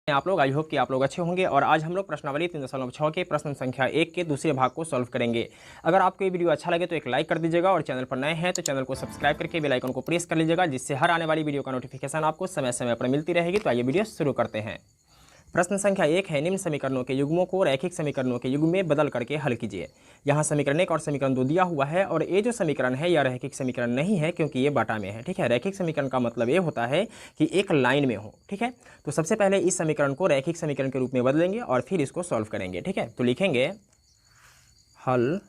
आप लोग I hope कि आप लोग अच्छे होंगे। और आज हम लोग प्रश्नावली 3.6 के प्रश्न संख्या 1 के दूसरे भाग को सॉल्व करेंगे। अगर आपको ये वीडियो अच्छा लगे तो एक लाइक कर दीजिएगा और चैनल पर नए हैं तो चैनल को सब्सक्राइब करके बेल आइकन को प्रेस कर लीजिएगा, जिससे हर आने वाली वीडियो का नोटिफिकेशन आपको समय समय पर मिलती रहेगी। तो आइए वीडियो शुरू करते हैं। प्रश्न संख्या 1 है, निम्न समीकरणों के युग्मों को रैखिक समीकरणों के युग्म में बदल करके हल कीजिए। यहाँ समीकरण 1 और समीकरण 2 दिया हुआ है और ये जो समीकरण है यह रैखिक समीकरण नहीं है क्योंकि ये बाटा में है। ठीक है, रैखिक समीकरण का मतलब ये होता है कि एक लाइन में हो। ठीक है, तो सबसे पहले इस समीकरण को रैखिक समीकरण के रूप में बदलेंगे और फिर इसको सॉल्व करेंगे। ठीक है, तो लिखेंगे हल।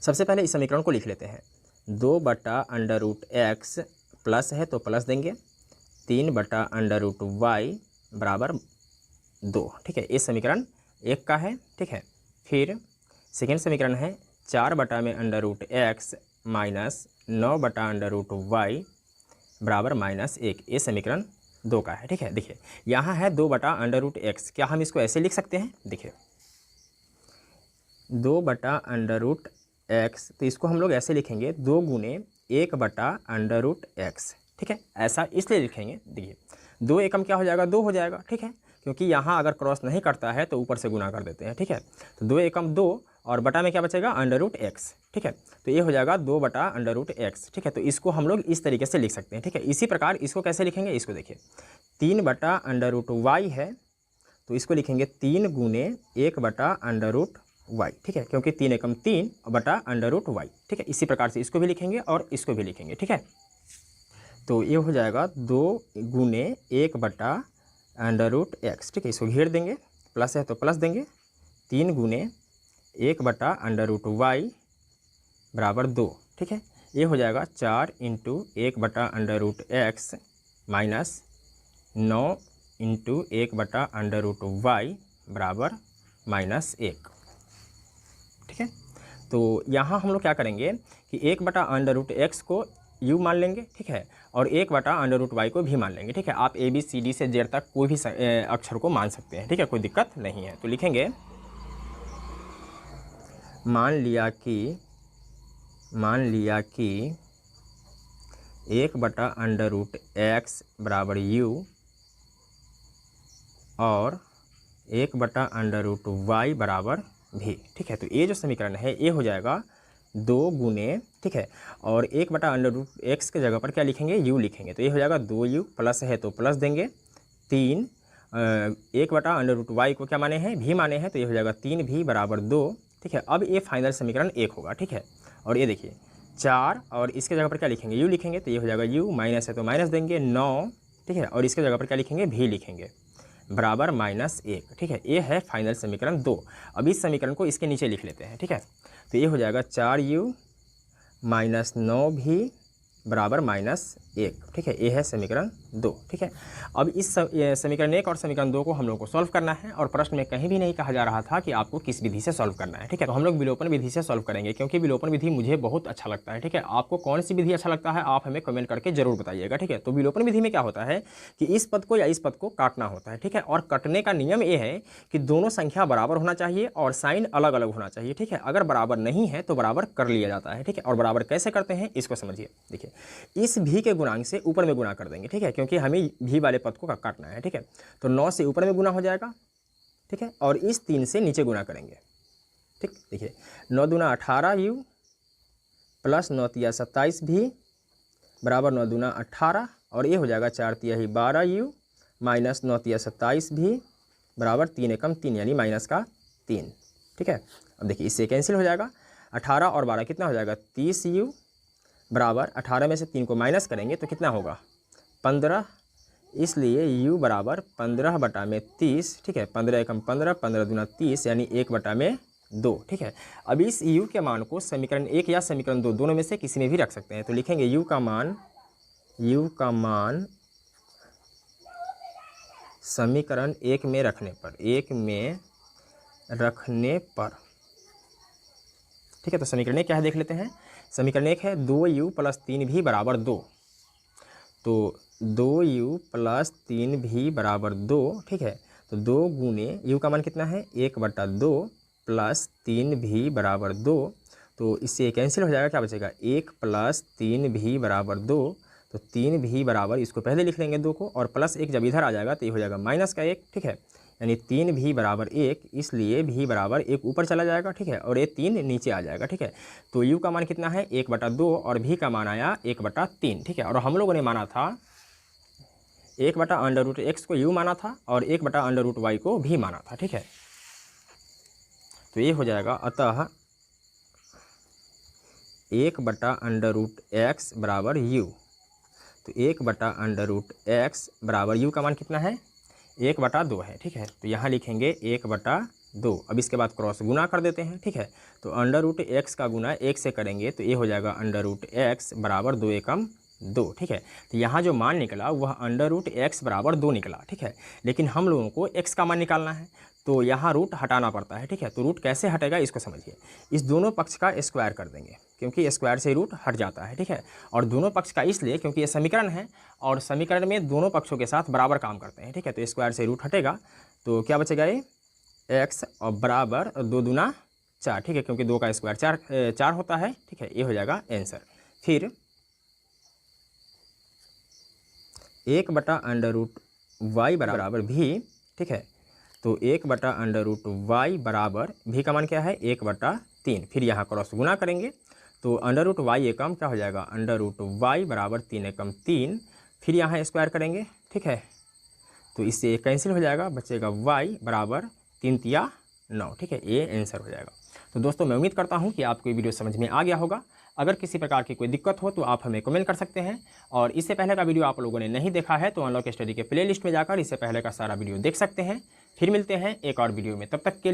सबसे पहले इस समीकरण को लिख लेते हैं। 2/√x प्लस है तो प्लस देंगे, 3/√y बराबर 2। ठीक है, ये समीकरण 1 का है। ठीक है, फिर सेकेंड समीकरण है 4/√x माइनस 9/√y बराबर -1। ये समीकरण 2 का है। ठीक है, देखिए यहाँ है 2/√x। क्या हम इसको ऐसे लिख सकते हैं? देखिए 2/√x, तो इसको हम लोग ऐसे लिखेंगे 2 गुने 1/√x। ठीक है, ऐसा इसलिए लिखेंगे, देखिए 2 एकम क्या हो जाएगा? 2 हो जाएगा। ठीक है, क्योंकि यहाँ अगर क्रॉस नहीं करता है तो ऊपर से गुना कर देते हैं। ठीक है, तो 2 एकम 2 और बटा में क्या बचेगा? √x। ठीक है, तो ये हो जाएगा 2/√x। ठीक है, तो इसको हम लोग इस तरीके से लिख सकते हैं। ठीक है, इसी प्रकार इसको कैसे लिखेंगे? इसको देखिए 3/√y है तो इसको लिखेंगे 3 गुने 1/√y। ठीक है, क्योंकि 3 एकम 3 बटा √y। ठीक है, इसी प्रकार से इसको भी लिखेंगे और इसको भी लिखेंगे। ठीक है, तो ये हो जाएगा 2 गुने 1/√x। ठीक है, इसको घेर देंगे, प्लस है तो प्लस देंगे, 3 गुने 1/√y बराबर 2। ठीक है, ये हो जाएगा 4 × 1/√x माइनस 9 × 1/√y बराबर -1। ठीक है, तो यहाँ हम लोग क्या करेंगे कि 1/√x को u मान लेंगे। ठीक है, और 1/√y को भी मान लेंगे। ठीक है, आप ABCD से Z तक कोई भी अक्षर को मान सकते हैं। ठीक है, कोई दिक्कत नहीं है। तो लिखेंगे मान लिया कि 1/√x बराबर u और 1/√y बराबर भी। ठीक है, तो ये जो समीकरण है ये हो जाएगा 2 गुने, ठीक है, और 1/√x के जगह पर क्या लिखेंगे? u लिखेंगे। तो ये हो जाएगा 2u, प्लस है तो प्लस देंगे, 3 1/√y को क्या माने हैं? भी माने हैं, तो ये हो जाएगा 3v बराबर 2। ठीक है, अब ये फाइनल समीकरण 1 होगा। ठीक है, और ये देखिए 4 और इसके जगह पर क्या लिखेंगे? u लिखेंगे, तो ये हो जाएगा u, माइनस है तो माइनस देंगे, 9। ठीक है, और इसके जगह पर क्या लिखेंगे? भी लिखेंगे बराबर -1। ठीक है, ये है फाइनल समीकरण 2। अब इस समीकरण को इसके नीचे लिख लेते हैं। ठीक है, तो ये हो जाएगा 4u माइनस 9v बराबर -1। ठीक है, ये है समीकरण 2। ठीक है, अब इस समीकरण 1 और समीकरण 2 को हम लोग को सॉल्व करना है और प्रश्न में कहीं भी नहीं कहा जा रहा था कि आपको किस विधि से सॉल्व करना है। ठीक है, तो हम लोग विलोपन विधि से सॉल्व करेंगे क्योंकि विलोपन विधि मुझे बहुत अच्छा लगता है। ठीक है, आपको कौन सी विधि अच्छा लगता है आप हमें कमेंट करके जरूर बताइएगा। ठीक है, तो विलोपन विधि में क्या होता है कि इस पद को या इस पद को काटना होता है। ठीक है, और कटने का नियम ये है कि दोनों संख्या बराबर होना चाहिए और साइन अलग अलग होना चाहिए। ठीक है, अगर बराबर नहीं है तो बराबर कर लिया जाता है। ठीक है, और बराबर कैसे करते हैं इसको समझिए। देखिए इस भी के गुणांक से ऊपर में गुणा कर देंगे। ठीक है, क्योंकि हमें भी वाले पद को काटना है। ठीक है, तो 9 से ऊपर में गुना हो जाएगा। ठीक है, और इस 3 से नीचे गुना करेंगे। ठीक, देखिए 9 दूना 18u प्लस 9 तिया 27 भी बराबर 9 दूना 18, और ये हो जाएगा 4 तिया 12u माइनस 9 तिया 27 भी बराबर 3 एकम 3 यानी -3। ठीक है, अब देखिए इससे कैंसिल हो जाएगा, 18 और 12 कितना हो जाएगा? 30u बराबर 18 में से 3 को माइनस करेंगे तो कितना होगा? 15, इसलिए u बराबर 15/30। ठीक है, 15 एकम 15, 15 दूना 30 यानी 1/2। ठीक है, अब इस u के मान को समीकरण 1 या समीकरण 2 दोनों में से किसी में भी रख सकते हैं। तो लिखेंगे u का मान समीकरण 1 में रखने पर, ठीक है, तो समीकरण 1 क्या है देख लेते हैं। समीकरण 1 है 2u प्लस 3v बराबर 2। तो 2u प्लस 3v बराबर 2। ठीक है, तो 2 गुने u का मान कितना है? 1/2 प्लस 3v बराबर 2। तो इससे कैंसिल हो जाएगा, क्या बचेगा? 1 प्लस 3v बराबर 2। तो 3v बराबर, इसको पहले लिख लेंगे 2 को, और प्लस 1 जब इधर आ जाएगा तो ये हो जाएगा माइनस का 1, ठीक है। यानी 3v बराबर 1, इसलिए v बराबर 1 ऊपर चला जाएगा, ठीक है, और ये 3 नीचे आ जाएगा, ठीक है। तो u का मान कितना है 1/2 और v का मान आया 1/3, ठीक है। और हम लोगों ने माना था 1/√x को u माना था और 1/√y को v माना था, ठीक है। तो ये हो जाएगा, अतः 1/√x बराबर u। तो 1/√x बराबर u का मान कितना है 1/2 है, ठीक है। तो यहाँ लिखेंगे 1/2। अब इसके बाद क्रॉस गुना कर देते हैं, ठीक है। तो √x का गुना 1 से करेंगे तो ये हो जाएगा √x बराबर 2 एकम 2, ठीक है। तो यहाँ जो मान निकला वह √x बराबर 2 निकला, ठीक है। लेकिन हम लोगों को x का मान निकालना है, तो यहाँ रूट हटाना पड़ता है, ठीक है। तो रूट कैसे हटेगा इसको समझिए। इस दोनों पक्ष का स्क्वायर कर देंगे, क्योंकि स्क्वायर से रूट हट जाता है, ठीक है। और दोनों पक्ष का इसलिए क्योंकि ये समीकरण है और समीकरण में दोनों पक्षों के साथ बराबर काम करते हैं, ठीक है। तो स्क्वायर से रूट हटेगा तो क्या बचेगा, ये x और बराबर 2 दूना 4, ठीक है, क्योंकि 2 का स्क्वायर 4 होता है, ठीक है। ये हो जाएगा आंसर। फिर 1/√y बराबर भी, ठीक है। तो 1/√y बराबर v का मान क्या है 1/3। फिर यहाँ क्रॉस गुना करेंगे तो √y एकम क्या हो जाएगा, √y बराबर 3 एकम 3। फिर यहाँ स्क्वायर करेंगे, ठीक है। तो इससे कैंसिल हो जाएगा, बचेगा y बराबर 3 तिया 9, ठीक है। ये आंसर हो जाएगा। तो दोस्तों मैं उम्मीद करता हूँ कि आपको ये वीडियो समझ में आ गया होगा। अगर किसी प्रकार की कोई दिक्कत हो तो आप हमें कमेंट कर सकते हैं। और इससे पहले का वीडियो आप लोगों ने नहीं देखा है तो अनलॉक स्टडी के प्लेलिस्ट में जाकर इससे पहले का सारा वीडियो देख सकते हैं। फिर मिलते हैं एक और वीडियो में, तब तक के लिए